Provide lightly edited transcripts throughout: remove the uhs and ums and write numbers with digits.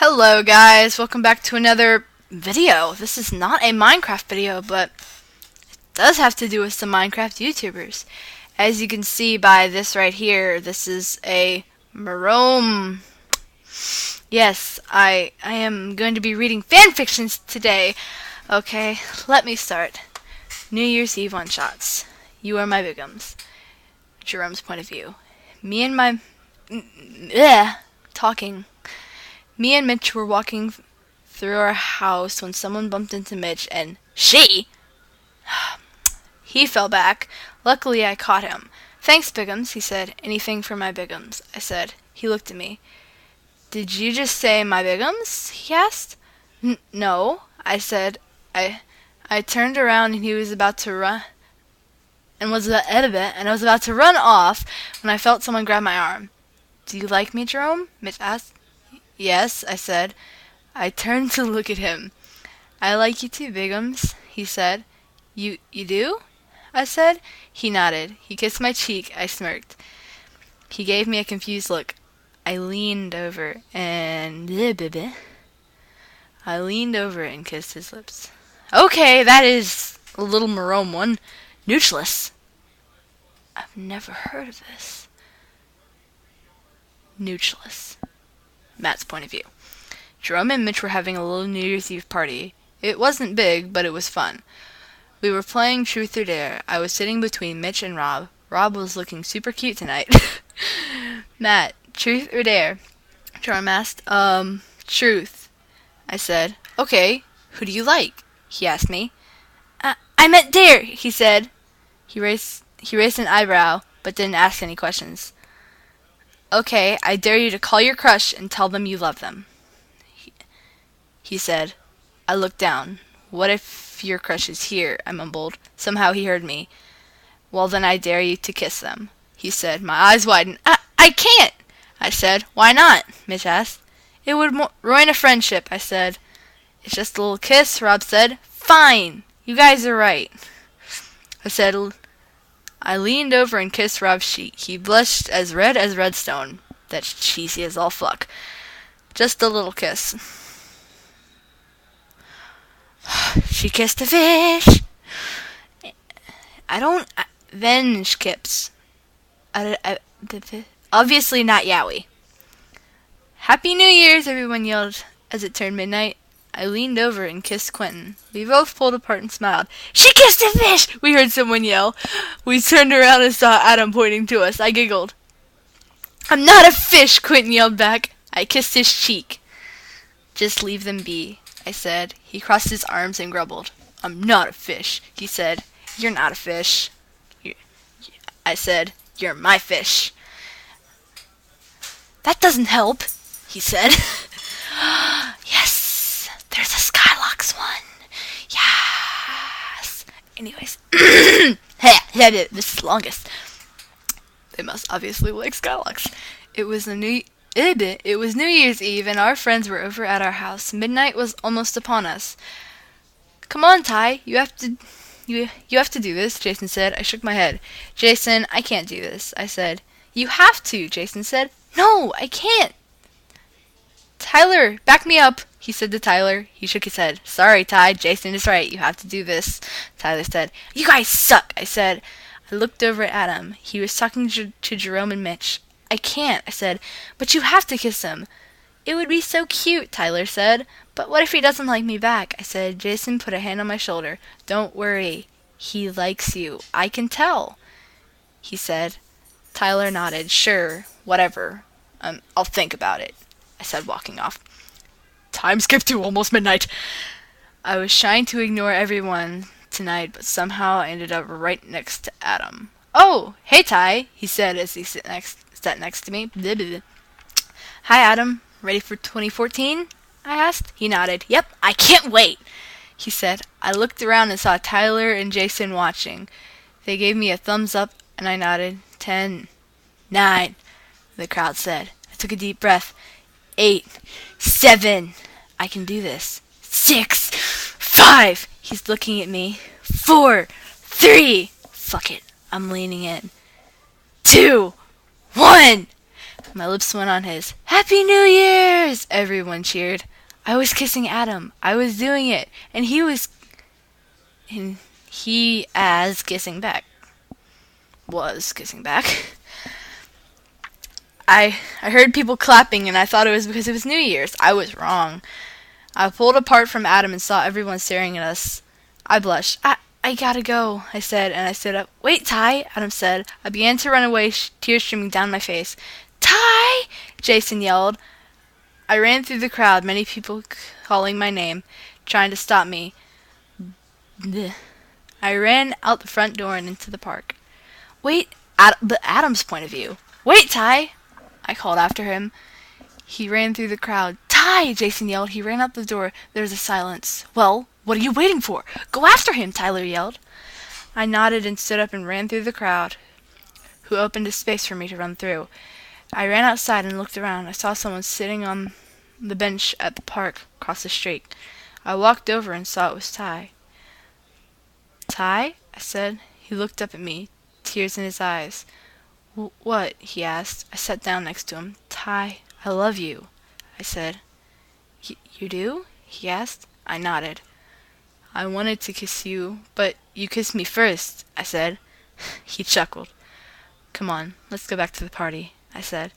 Hello guys, welcome back to another video. This is not a Minecraft video, but it does have to do with some Minecraft YouTubers. As you can see by this right here, this is a Marome. Yes, I am going to be reading fanfictions today. Okay, let me start. New Year's Eve one-shots. You are my bigums. Jerome's point of view. Me and my... talking. Me and Mitch were walking through our house when someone bumped into Mitch and he fell back. Luckily, I caught him. Thanks, Bigums, he said. Anything for my Bigums, I said. He looked at me. Did you just say my Bigums? He asked. No, I said. I turned around and he was about to run and was about to run off when I felt someone grab my arm. Do you like me, Jerome? Mitch asked. Yes, I said. I turned to look at him. I like you too, Bigums, he said. You do? I said. He nodded. He kissed my cheek. I smirked. He gave me a confused look. I leaned over and kissed his lips. Okay, that is a little Marome one. Neutralist. I've never heard of this. Neutralist. Matt's point of view. Jerome and Mitch were having a little New Year's Eve party. It wasn't big, but it was fun. We were playing Truth or Dare. I was sitting between Mitch and Rob. Rob was looking super cute tonight. Matt, Truth or Dare? Jerome asked. Truth. I said. Okay, who do you like? He asked me. I meant Dare, he said. He raised an eyebrow, but didn't ask any questions. Okay, I dare you to call your crush and tell them you love them. He said. I looked down. What if your crush is here? I mumbled. Somehow he heard me. Well, then I dare you to kiss them. He said. My eyes widened. I can't! I said. Why not? Mitch asked. It would ruin a friendship, I said. It's just a little kiss, Rob said. Fine! You guys are right. I said. I leaned over and kissed Rob's cheek. He blushed as red redstone. That's cheesy as all fuck. Just a little kiss. She kissed a fish. Venge kips. Obviously not Yowie. Happy New Year's, everyone yelled as it turned midnight. I leaned over and kissed Quentin. We both pulled apart and smiled. She kissed a fish! We heard someone yell. We turned around and saw Adam pointing to us. I giggled. I'm not a fish, Quentin yelled back. I kissed his cheek. Just leave them be, I said. He crossed his arms and grumbled. I'm not a fish, he said. You're not a fish. I said, you're my fish. That doesn't help, he said. Yes. There's a Skylocks one. Yes. Anyways. This is longest. They must obviously like Skylocks. It was New Year's Eve and our friends were over at our house. Midnight was almost upon us. Come on, Ty. You have to do this, Jason said. I shook my head. Jason, I can't do this, I said. You have to, Jason said. No, I can't. Tyler, back me up, he said to Tyler. He shook his head. Sorry, Ty, Jason is right. You have to do this, Tyler said. You guys suck, I said. I looked over at Adam. He was talking to Jerome and Mitch. I can't, I said. But you have to kiss him. It would be so cute, Tyler said. But what if he doesn't like me back? I said. Jason put a hand on my shoulder. Don't worry. He likes you. I can tell, he said. Tyler nodded. Sure, whatever. I'll think about it, I said, walking off. Time skipped to almost midnight. I was trying to ignore everyone tonight, but somehow I ended up right next to Adam. Oh, hey Ty, he said as he sat next to me. Blah, blah, blah. Hi Adam, ready for 2014? I asked. He nodded. Yep, I can't wait, he said. I looked around and saw Tyler and Jason watching. They gave me a thumbs up and I nodded. 10, 9, the crowd said. I took a deep breath. 8, 7, I can do this. 6, 5, he's looking at me. 4, 3, fuck it, I'm leaning in. 2, 1, My lips went on his. Happy New Year's! Everyone cheered. I was kissing Adam. I was doing it. And he as kissing back. Was kissing back. I heard people clapping and I thought it was because it was New Year's. I was wrong. I pulled apart from Adam and saw everyone staring at us. I blushed. I gotta go, I said, and I stood up. Wait, Ty, Adam said. I began to run away, tears streaming down my face. Ty! Jason yelled. I ran through the crowd, many people calling my name, trying to stop me. Blech. I ran out the front door and into the park. Wait, Adam's point of view. Wait, Ty! I called after him. He ran through the crowd. Ty! Jason yelled. He ran out the door. There was a silence. Well, what are you waiting for? Go after him, Tyler yelled. I nodded and stood up and ran through the crowd, who opened a space for me to run through. I ran outside and looked around. I saw someone sitting on the bench at the park across the street. I walked over and saw it was Ty. Ty? I said. He looked up at me, tears in his eyes. What? He asked. I sat down next to him. Ty, I love you, I said. You do? He asked. I nodded. I wanted to kiss you, but you kissed me first, I said. He chuckled. Come on, let's go back to the party, I said,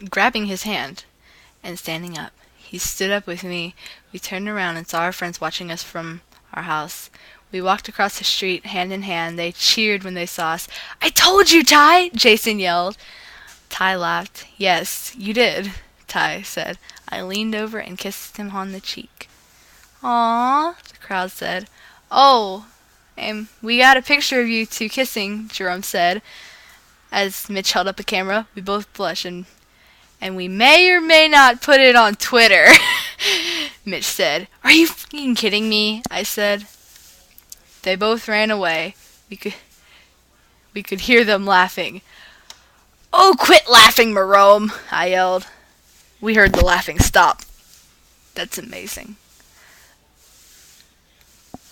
grabbing his hand and standing up. He stood up with me. We turned around and saw our friends watching us from our house. We walked across the street, hand in hand. They cheered when they saw us. I told you, Ty! Jason yelled. Ty laughed. Yes, you did, Ty said. I leaned over and kissed him on the cheek. Aww, the crowd said. Oh, and we got a picture of you two kissing, Jerome said. As Mitch held up a camera, we both blushed, and we may or may not put it on Twitter, Mitch said. Are you fucking kidding me? I said. They both ran away. We could hear them laughing. Oh, quit laughing, Jerome, I yelled. We heard the laughing stop. That's amazing.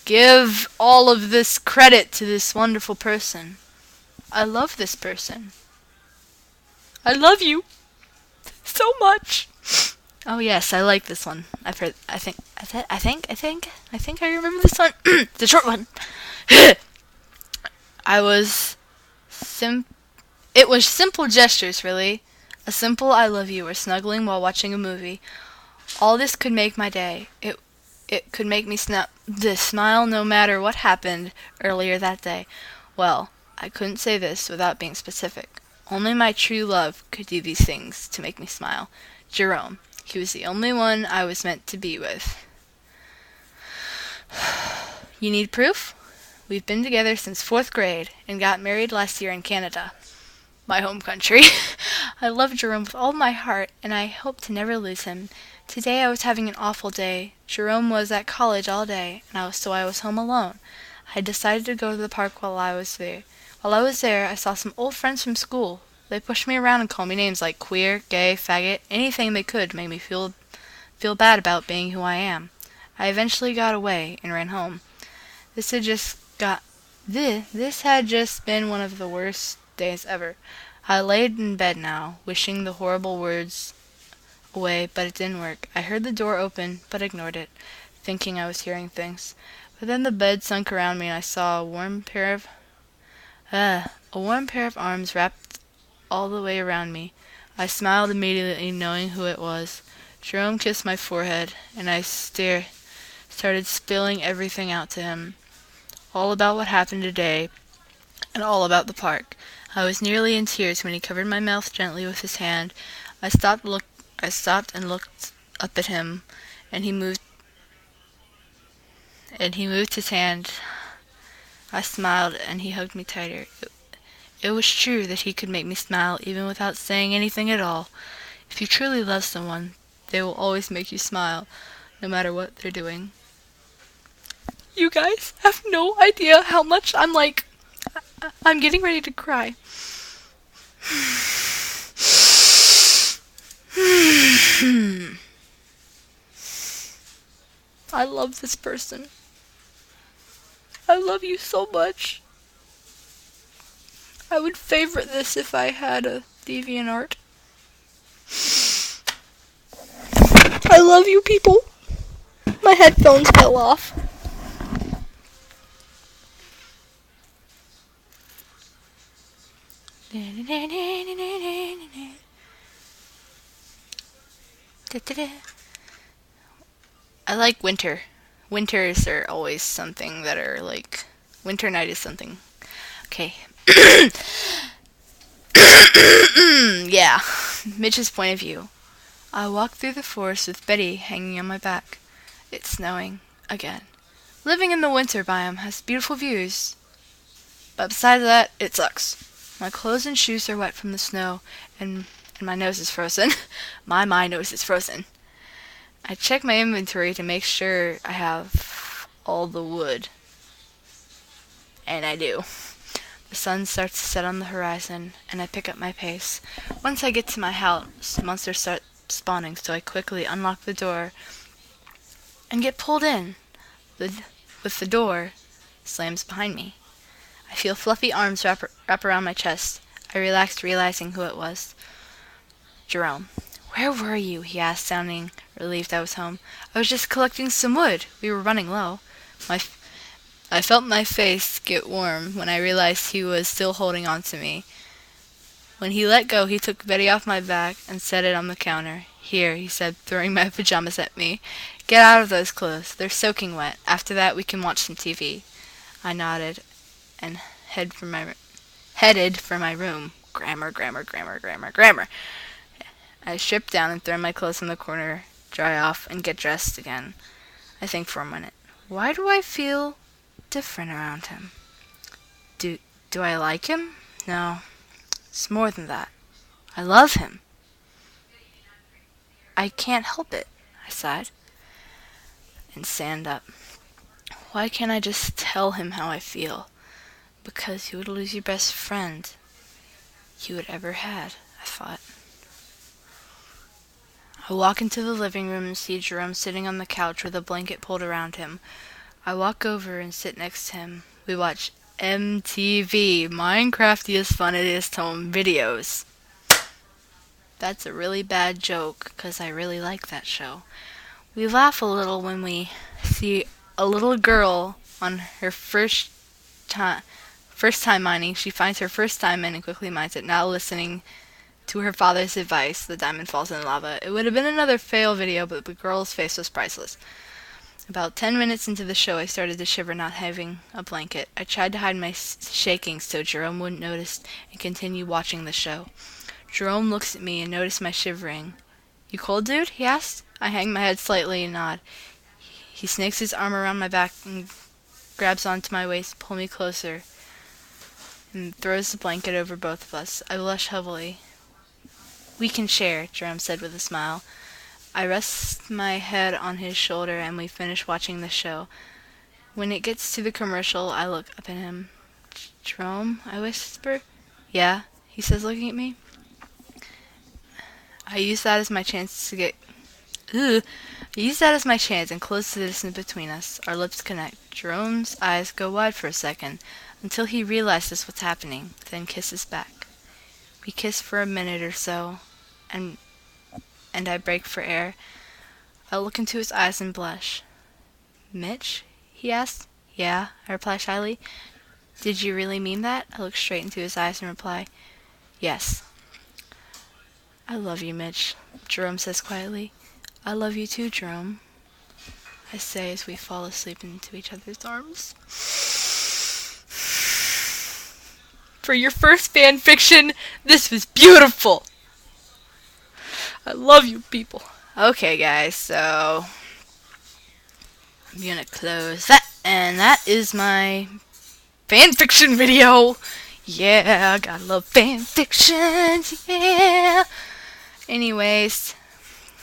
Give all of this credit to this wonderful person. I love this person. I love you so much. Oh yes, I like this one. I've heard. I think I remember this one. The short one. It was simple gestures, really. A simple I love you or snuggling while watching a movie. All this could make my day. It could make me smile no matter what happened earlier that day. Well, I couldn't say this without being specific. Only my true love could do these things to make me smile. Jerome. He was the only one I was meant to be with. You need proof? We've been together since 4th grade and got married last year in Canada, my home country. I love Jerome with all my heart, and I hope to never lose him. Today I was having an awful day. Jerome was at college all day, and I was home alone. I decided to go to the park while I was there. While I was there, I saw some old friends from school. They pushed me around and called me names like queer, gay, faggot, anything they could to make me feel bad about being who I am. I eventually got away and ran home. This had just been one of the worst days ever. I laid in bed now, wishing the horrible words away, but it didn't work. I heard the door open, but ignored it, thinking I was hearing things. But then the bed sunk around me and I saw a warm pair of arms wrapped all the way around me. I smiled immediately, knowing who it was. Jerome kissed my forehead, and I started spilling everything out to him. All about what happened today, and all about the park. I was nearly in tears when he covered my mouth gently with his hand. I stopped and looked up at him, and he moved his hand. I smiled, and he hugged me tighter. It was true that he could make me smile even without saying anything at all. If you truly love someone, they will always make you smile, no matter what they're doing. You guys have no idea how much I'm getting ready to cry. I love this person. I love you so much. I would favorite this if I had a DeviantArt. I love you people. My headphones fell off. I like winter. Winters are always something that are like... Winter night is something. Okay. Yeah. Mitch's point of view. I walk through the forest with Betty hanging on my back. It's snowing. Again. Living in the winter biome has beautiful views. But besides that, it sucks. My clothes and shoes are wet from the snow, and my nose is frozen. My nose is frozen. I check my inventory to make sure I have all the wood. And I do. The sun starts to set on the horizon, and I pick up my pace. Once I get to my house, monsters start spawning, so I quickly unlock the door and get pulled in. With the door slams behind me. I feel fluffy arms wrap around my chest. I relaxed, realizing who it was. Jerome. Where were you? He asked, sounding relieved I was home. I was just collecting some wood. We were running low. I felt my face get warm when I realized he was still holding on to me. When he let go, he took Betty off my back and set it on the counter. Here, he said, throwing my pajamas at me. Get out of those clothes. They're soaking wet. After that, we can watch some TV. I nodded and headed for my room. Grammar. I strip down and throw my clothes in the corner, dry off, and get dressed again. I think for a minute. Why do I feel different around him? Do I like him? No. It's more than that. I love him. I can't help it, I sighed, and stand up. Why can't I just tell him how I feel? Because you would lose your best friend you had ever had, I thought. I walk into the living room and see Jerome sitting on the couch with a blanket pulled around him. I walk over and sit next to him. We watch MTV, Minecraftiest Funniest Home Videos. That's a really bad joke, because I really like that show. We laugh a little when we see a little girl on her first time mining. She finds her first diamond and quickly mines it, not listening to her father's advice. The diamond falls in lava. It would have been another fail video, but the girl's face was priceless. About 10 minutes into the show, I started to shiver, not having a blanket. I tried to hide my shaking so Jerome wouldn't notice and continue watching the show. Jerome looks at me and noticed my shivering. You cold, dude? He asked. I hang my head slightly and nod. He snakes his arm around my back and grabs onto my waist, pulls me closer, and throws the blanket over both of us. I blush heavily. We can share, Jerome said with a smile. I rest my head on his shoulder and we finish watching the show. When it gets to the commercial, I look up at him. Jerome, I whisper. Yeah, he says, looking at me. I use that as my chance and close the distance between us. Our lips connect. Jerome's eyes go wide for a second, until he realizes what's happening, then kisses back. We kiss for a minute or so, and I break for air. I look into his eyes and blush. Mitch? He asked. Yeah, I reply shyly. Did you really mean that? I look straight into his eyes and reply, yes. I love you, Mitch, Jerome says quietly. I love you too, Jerome, I say as we fall asleep into each other's arms. For your first fan fiction, this was beautiful. I love you people. Okay, guys, so I'm gonna close that, and that is my fan fiction video. Yeah, gotta love fan fictions. Yeah. Anyways,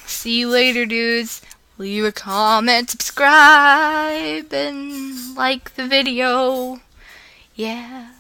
see you later, dudes. Leave a comment, subscribe, and like the video. Yeah.